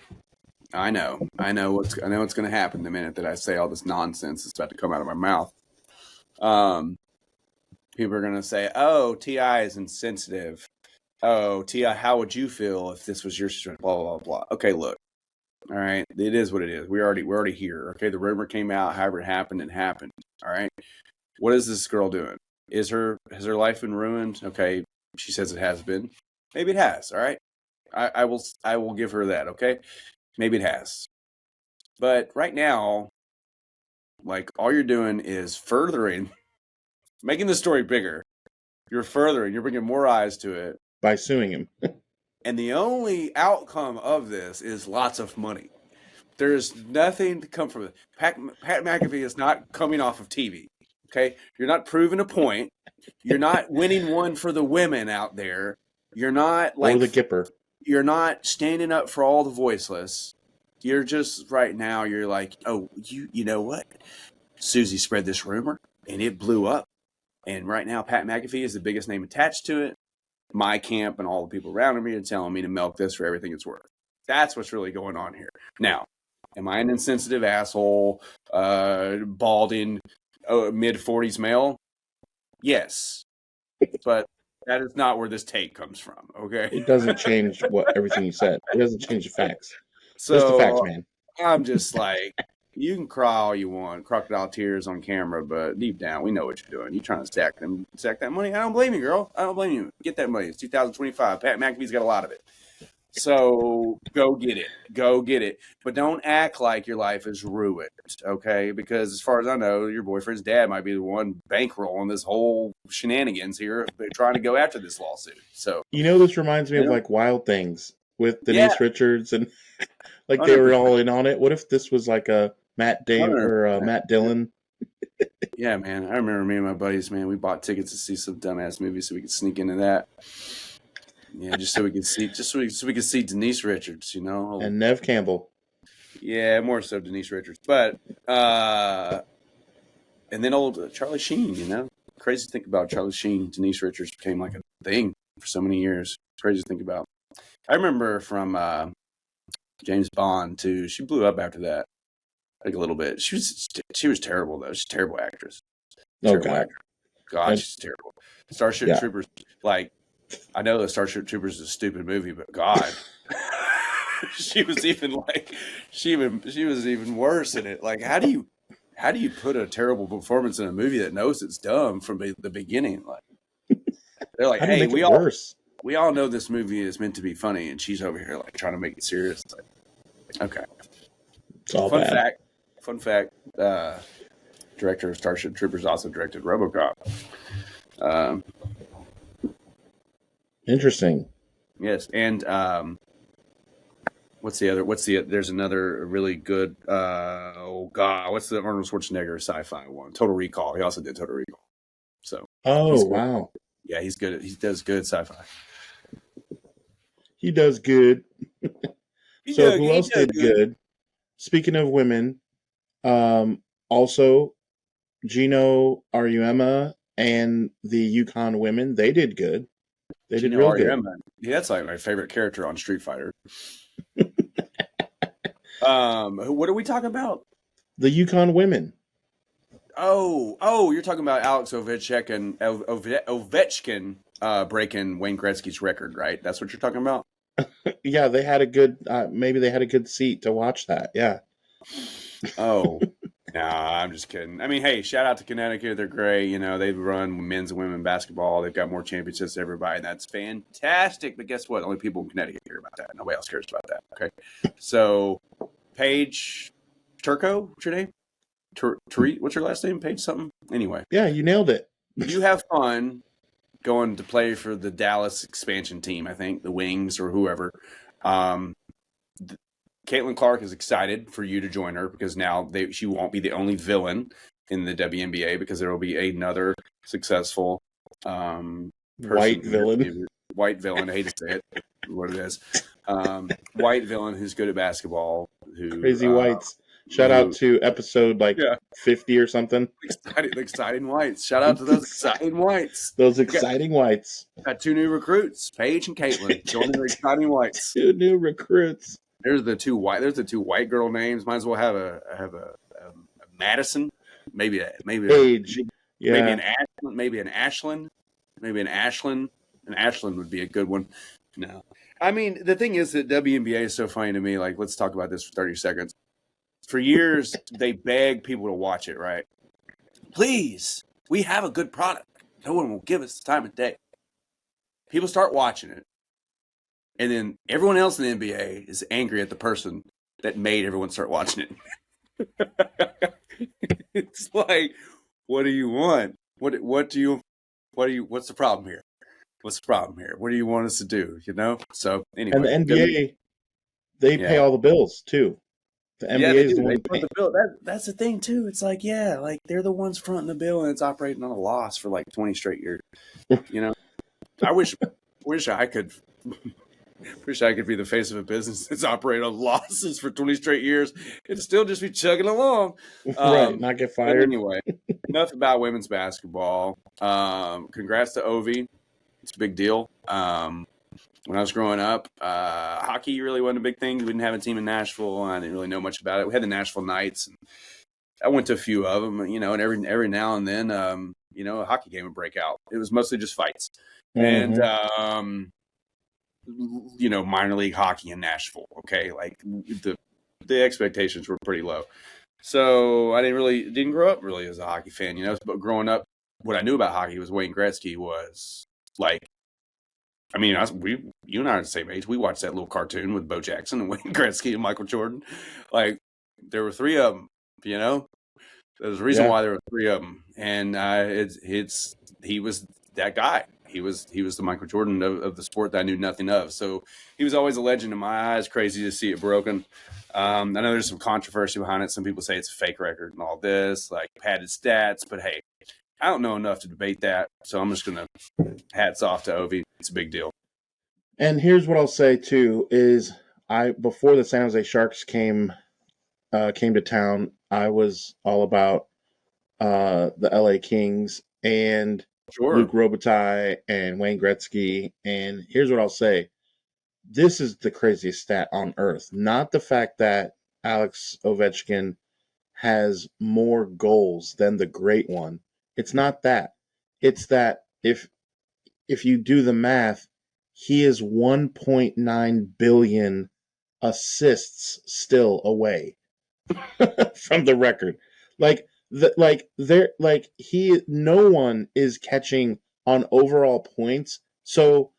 I know what's going to happen the minute that I say all this nonsense that's about to come out of my mouth. People are going to say, "Oh, T.I. is insensitive. Oh, T.I., how would you feel if this was your situation?" Blah blah blah. Okay, look. All right, it is what it is. We're already here. Okay, the rumor came out. However, it happened. All right. What is this girl doing? Has her life been ruined? Okay, she says it has been. Maybe it has. All right. I will give her that. Okay, maybe it has. But right now, like, all you're doing is making the story bigger. You're bringing more eyes to it by suing him. And the only outcome of this is lots of money. There's nothing to come from it. Pat McAfee is not coming off of TV. Okay, you're not proving a point. You're not winning one for the women out there. You're not like or the Gipper. You're not standing up for all the voiceless. You're just right now. You're like, oh, you know what? Susie spread this rumor and it blew up. And right now, Pat McAfee is the biggest name attached to it. My camp and all the people around me are telling me to milk this for everything it's worth. That's what's really going on here. Now, am I an insensitive asshole, balding, mid-40s male? Yes. But that is not where this take comes from, okay? It doesn't change everything you said. It doesn't change the facts. So, just the facts, man. I'm just like, you can cry all you want, crocodile tears on camera, but deep down, we know what you're doing. You're trying to stack that money. I don't blame you, girl. I don't blame you. Get that money. It's 2025. Pat McAfee's got a lot of it. So go get it. But don't act like your life is ruined, okay? Because as far as I know, your boyfriend's dad might be the one bankrolling this whole shenanigans here, trying to go after this lawsuit. So this reminds me of like Wild Things with Denise Richards and like 100%. They were all in on it. What if this was like a Matt Damon or Matt Dillon? Yeah, man. I remember me and my buddies, man. We bought tickets to see some dumbass movie so we could sneak into that. Yeah, just so we could see Denise Richards, and Nev Campbell. Yeah, more so Denise Richards, but and then old Charlie Sheen. Crazy to think about. Charlie Sheen, Denise Richards became like a thing for so many years. Crazy to think about. I remember from James Bond too. She blew up after that, like a little bit. She was terrible though. She's a terrible actress. God, she's terrible. Starship Troopers, like. I know that Starship Troopers is a stupid movie, but God, she was even worse in it. Like, how do you put a terrible performance in a movie that knows it's dumb from the beginning? Like, they're like, hey, we all know this movie is meant to be funny, and she's over here like trying to make it serious. It's like, okay, it's all bad. Fun fact. Director of Starship Troopers also directed RoboCop. Interesting. Yes, and there's another really good what's the Arnold Schwarzenegger sci-fi one? Total Recall. He also did Total Recall. So wow. Yeah, he does good sci-fi. He does good. Who else did good? Speaking of women, also Gino Auriemma and the UConn women, they did good. They did real good. Yeah, that's like my favorite character on Street Fighter. What are we talking about? The UConn women. Oh, you're talking about Alex Ovechkin breaking Wayne Gretzky's record, right? That's what you're talking about? Yeah, they had a good maybe they had a good seat to watch that. Yeah. Oh. Nah, I'm just kidding. I mean, hey, shout out to Connecticut. They're great. They've run men's and women's basketball. They've got more championships than everybody, and that's fantastic. But guess what? Only people in Connecticut care about that. Nobody else cares about that. Okay. So, Paige Turco, what's your name? What's your last name? Paige something? Anyway. Yeah, you nailed it. You have fun going to play for the Dallas expansion team, I think, the Wings or whoever. Caitlin Clark is excited for you to join her because now she won't be the only villain in the WNBA because there will be another successful white villain. White villain. I hate to say it, what it is. White villain who's good at basketball. Crazy whites. Shout out to episode 50 or something. Exciting whites. Shout out to those exciting whites. Those exciting whites. Got two new recruits, Paige and Caitlin, joining the exciting whites. Two new recruits. There's the two white girl names. Might as well have a Madison, maybe Age. maybe an Ashland. An Ashland would be a good one. No, I mean the thing is that WNBA is so funny to me. Like, let's talk about this for 30 seconds. For years, they beg people to watch it. Right? Please, we have a good product. No one will give us the time of day. People start watching it, and then everyone else in the NBA is angry at the person that made everyone start watching it. It's like, what do you want? What's the problem here? What's the problem here? What do you want us to do? You know? So anyway. And the NBA, they pay all the bills too. The NBA is the one paying the bill. That's the thing too. It's like, like they're the ones fronting the bill and it's operating on a loss for like 20 straight years. You know? I wish I could be the face of a business that's operating on losses for 20 straight years and still just be chugging along. Right, not get fired. Anyway, enough about women's basketball. Congrats to Ovi. It's a big deal. When I was growing up, hockey really wasn't a big thing. We didn't have a team in Nashville. I didn't really know much about it. We had the Nashville Knights. And I went to a few of them, and every now and then, a hockey game would break out. It was mostly just fights. Mm-hmm. And, minor league hockey in Nashville. Okay. Like the expectations were pretty low. So I didn't grow up really as a hockey fan, but growing up, what I knew about hockey was Wayne Gretzky was like, I mean, you and I are the same age. We watched that little cartoon with Bo Jackson and Wayne Gretzky and Michael Jordan. Like, there were three of them, There's a reason why there were three of them. And he was that guy. He was the Michael Jordan of the sport that I knew nothing of. So he was always a legend in my eyes. Crazy to see it broken. I know there's some controversy behind it. Some people say it's a fake record and all this, like padded stats. But hey, I don't know enough to debate that. So I'm just going to hats off to Ovi. It's a big deal. And here's what I'll say too is before the San Jose Sharks came to town, I was all about the LA Kings and Luc Robitaille and Wayne Gretzky. And here's what I'll say. This is the craziest stat on earth. Not the fact that Alex Ovechkin has more goals than the great one. It's not that. It's that if you do the math, he is 1.9 billion assists still away from the record. No one is catching on overall points. So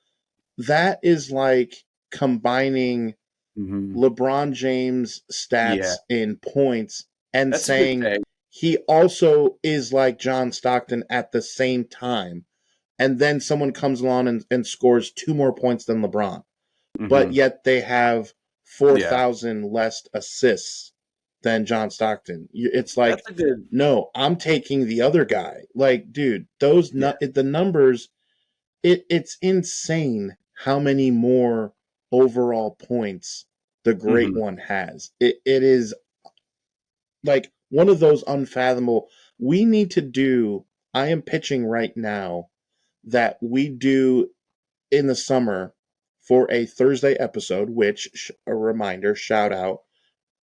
that is like combining LeBron James stats in points and that's saying he also is like John Stockton at the same time. And then someone comes along and scores 2 more points than LeBron. But yet they have 4,000 less assists than John Stockton. It's like, no, I'm taking the other guy. Like, dude, the numbers, it's insane how many more overall points the great one has. It is like one of those unfathomable. I am pitching right now that we do in the summer for a Thursday episode, which, a reminder, shout out,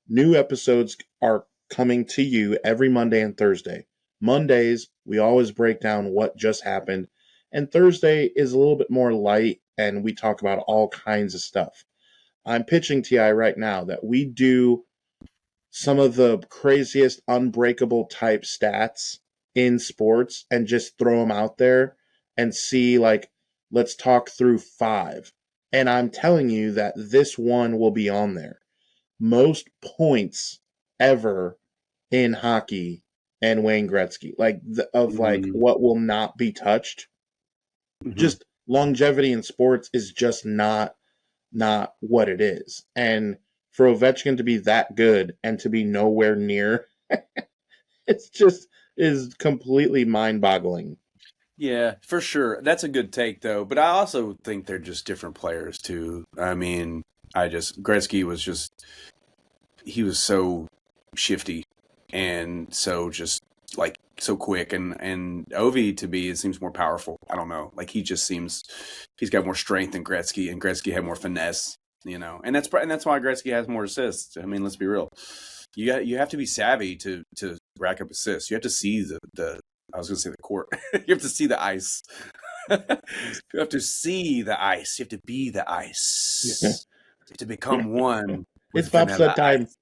new episodes are coming to you every Monday and Thursday. Mondays, we always break down what just happened, and Thursday is a little bit more light, and we talk about all kinds of stuff. I'm pitching TI right now that we do some of the craziest unbreakable type stats in sports and just throw them out there and see, like, let's talk through 5. And I'm telling you that this one will be on there. Most points ever in hockey and Wayne Gretzky. Like, like what will not be touched. Just longevity in sports is just not what it is. And for Ovechkin to be that good and to be nowhere near, it's just is completely mind-boggling. Yeah, for sure. That's a good take, though. But I also think they're just different players, too. I mean, Gretzky was he was so shifty and so just, like, so quick. And Ovi, to me, it seems more powerful. I don't know. Like, he's got more strength than Gretzky, and Gretzky had more finesse. and that's why Gretzky has more assists. I mean, let's be real. You have to be savvy to rack up assists. You have to see the I was going to say the court. You have to see the ice. You have to see the ice. You have to be the ice. Yeah. You have to become one. It's bobsled time. Ice.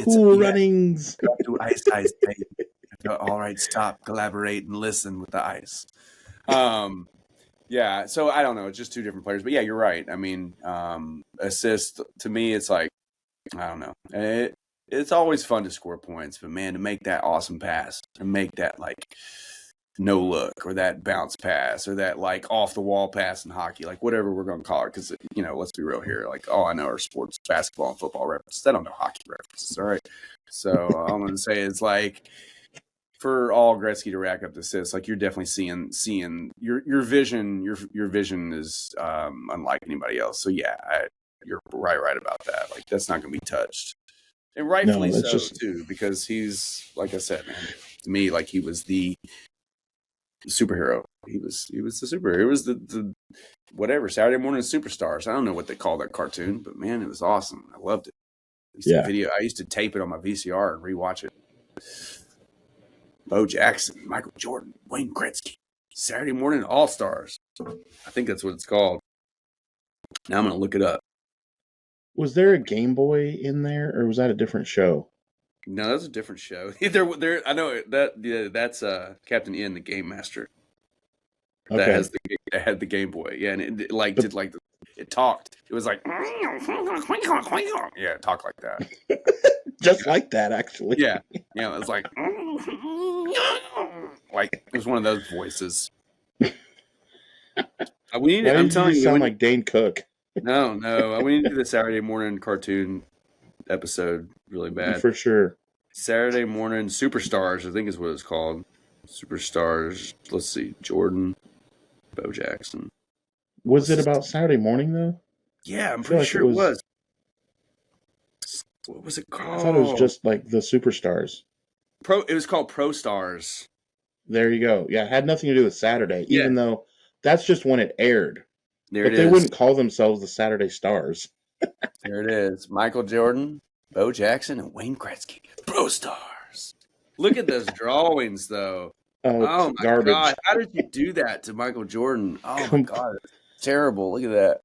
Cool runnings. Do ice, baby. All right, stop, collaborate, and listen with the ice. Yeah, so I don't know. It's just two different players. But yeah, you're right. I mean, assist, to me, it's like, I don't know. It's always fun to score points. But, man, to make that awesome pass, to make that, like, no look or that bounce pass or that, like, off-the-wall pass in hockey, like, whatever we're going to call it. Because, let's be real here. Like, all I know are sports, basketball, and football references. I don't know hockey references, all right? So all I'm going to say is, like, for all Gretzky to rack up the assists, like, you're definitely seeing your vision. Your vision is unlike anybody else. So yeah, you're right about that. Like, that's not going to be touched, and rightfully so too, because he's, like I said, man, to me, like, he was the superhero. He was the superhero. It was the whatever Saturday Morning Superstars. I don't know what they call that cartoon, but man, it was awesome. I loved it. I used to tape it on my VCR and rewatch it. Bo Jackson, Michael Jordan, Wayne Gretzky, Saturday Morning All-Stars. I think that's what it's called. Now I'm going to look it up. Was there a Game Boy in there, or was that a different show? No, that's a different show. I know that's Captain Ian, the Game Master. That had the Game Boy. Yeah, and it talked. It was like, yeah, it talked like that. Just like that, actually. Yeah, it was like it was one of those voices. I'm telling you, sound like Dane Cook. No, we need to do the Saturday morning cartoon episode really bad. For sure. Saturday Morning Superstars, I think is what it's called. Superstars. Let's see, Jordan, Bo Jackson. Was it about Saturday morning though? Yeah, I'm pretty sure it was. What was it called? I thought it was just like the Superstars. It was called Pro Stars. There you go. Yeah, it had nothing to do with Saturday, even though that's just when it aired. But they wouldn't call themselves the Saturday Stars. There it is. Michael Jordan, Bo Jackson, and Wayne Gretzky. Pro Stars. Look at those drawings, though. Oh my garbage. God. How did you do that to Michael Jordan? Oh, my God. It's terrible. Look at that.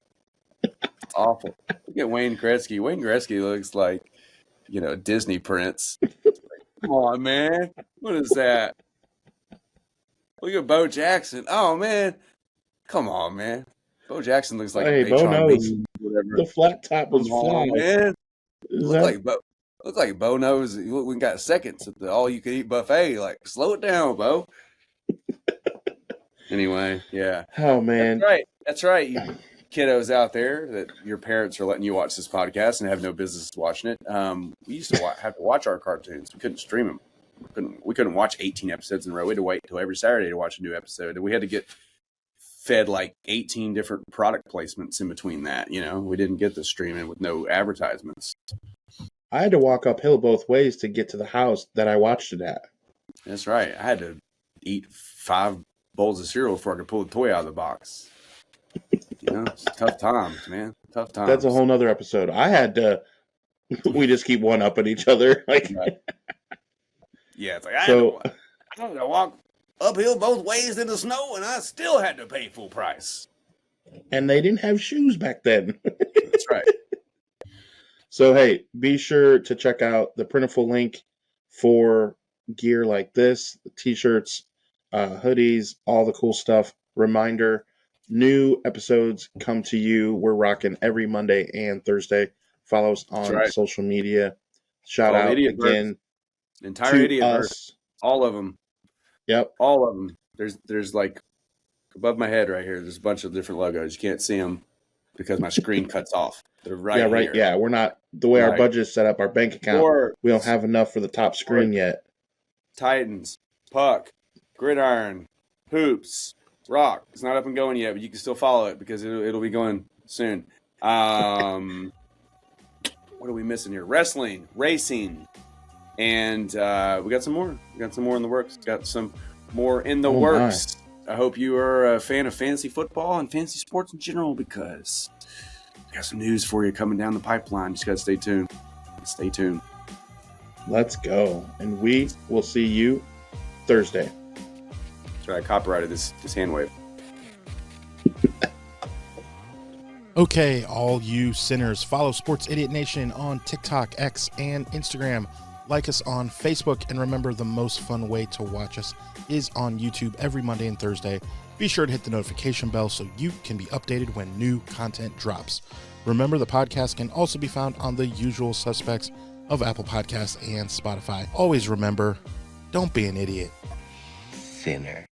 It's awful. Look at Wayne Gretzky. Wayne Gretzky looks like, a Disney prince. Come on, man. What is that? Look at Bo Jackson. Oh, man. Come on, man. Bo Jackson looks like Bo knows. The flat top was fly. Man. Look like Bo knows. We got seconds at the all-you-can-eat buffet. Like, slow it down, Bo. Anyway, yeah. Oh, man. That's right. You kiddos out there that your parents are letting you watch this podcast and have no business watching it. We used to have to watch our cartoons. We couldn't stream them. We couldn't watch 18 episodes in a row. We had to wait until every Saturday to watch a new episode. And we had to get fed like 18 different product placements in between that. We didn't get the streaming with no advertisements. I had to walk uphill both ways to get to the house that I watched it at. That's right. I had to eat 5 bowls of cereal before I could pull the toy out of the box. It's tough times, man. Tough times. That's a whole nother episode. I had to. We just keep one up at each other. Like, right. Yeah, it's like I had to walk uphill both ways in the snow, and I still had to pay full price. And they didn't have shoes back then. That's right. So, hey, be sure to check out the printable link for gear like this, T-shirts, hoodies, all the cool stuff. Reminder, new episodes come to you. We're rocking every Monday and Thursday. Follow us on social media. Shout out again. The entire Idiotverse. All of them. Yep. All of them. There's like above my head right here, there's a bunch of different logos. You can't see them because my screen cuts off. They're right here. Yeah, we're not, the way our budget is set up, our bank account, we don't have enough for the top screen yet. Titans, Puck, Gridiron, Hoops, Rock. It's not up and going yet, but you can still follow it because it'll be going soon. What are we missing here? Wrestling, racing, and we got some more. We got some more in the works. Got some more in the works. I hope you are a fan of fantasy football and fantasy sports in general because Got some news for you coming down the pipeline. Just got to stay tuned. Stay tuned. Let's go. And we will see you Thursday. That's right. I copyrighted this hand wave. Okay, all you sinners, follow Sports Idiot Nation on TikTok, X, and Instagram. Like us on Facebook, and remember, the most fun way to watch us is on YouTube every Monday and Thursday. Be sure to hit the notification bell so you can be updated when new content drops. Remember, the podcast can also be found on the usual suspects of Apple Podcasts and Spotify. Always remember, don't be an idiot. Sinner.